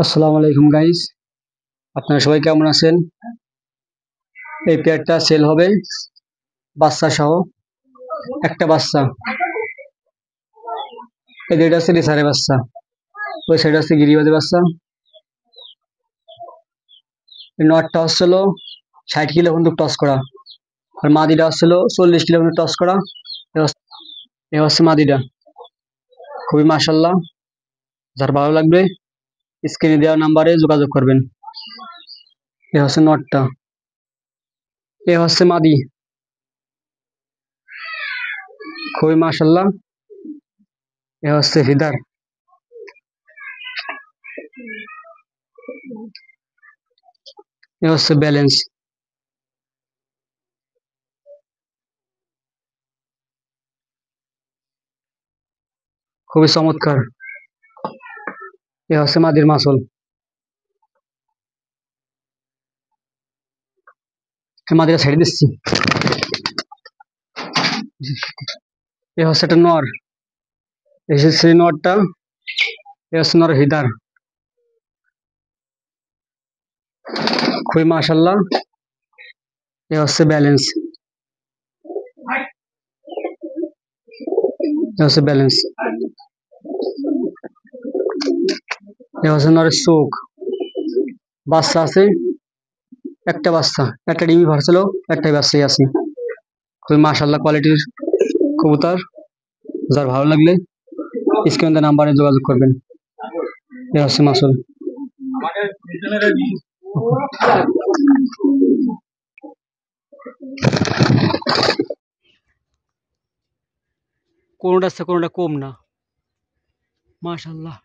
আসসালামু আলাইকুম গাইস, আপনারা সবাই কেমন আছেন? এই পেয়ারটা সেল হবে বাচ্চা সহ। একটা বাচ্চা, এই দুইটা হচ্ছে রেসারের বাচ্চা, ওই সাইড হচ্ছে গিরিবাজের বাচ্চা। এই নটটা হচ্ছিল 60 কিলো কিন্তু টস করা, আর মাদিটা হচ্ছিল 40 কিলো কিন্তু টস করা। এ হচ্ছে মাদিটা, খুবই মাশাল্লাহ। যার ভালো লাগবে স্ক্রিনে দেওয়া নাম্বারে যোগাযোগ করবেন। এ হচ্ছে নটটা, এ হচ্ছে মাদি, খুবই মাশাল্লাহ। এ হচ্ছে ফিদার, এ হচ্ছে ব্যালেন্স। খুবই চমৎকার। এ হচ্ছে মাদির মাসল, মাদিটা ছেড়ে দিচ্ছি। এ হচ্ছে একটা নর, এই হচ্ছে সেই নরটা। এ হচ্ছে নর হিদার, খুবই মাশাল্লাহ। এ হচ্ছে ব্যালেন্স, এ হচ্ছে ব্যালেন্স। এ হচ্ছে নরের চোখ, বাচ্চা আছে একটা বাচ্চা, একটা ডিমি ভারছিল, একটাই বাচ্চাই আছে। খুবই মাশাল্লাহ কোয়ালিটির কবুতর। যার ভালো লাগলে স্ক্রিনে নাম্বারে যোগাযোগ করবেন। এ হচ্ছে মাসুল। কোনোটা আছে কোনোটা কম না, মাশাল্লাহ।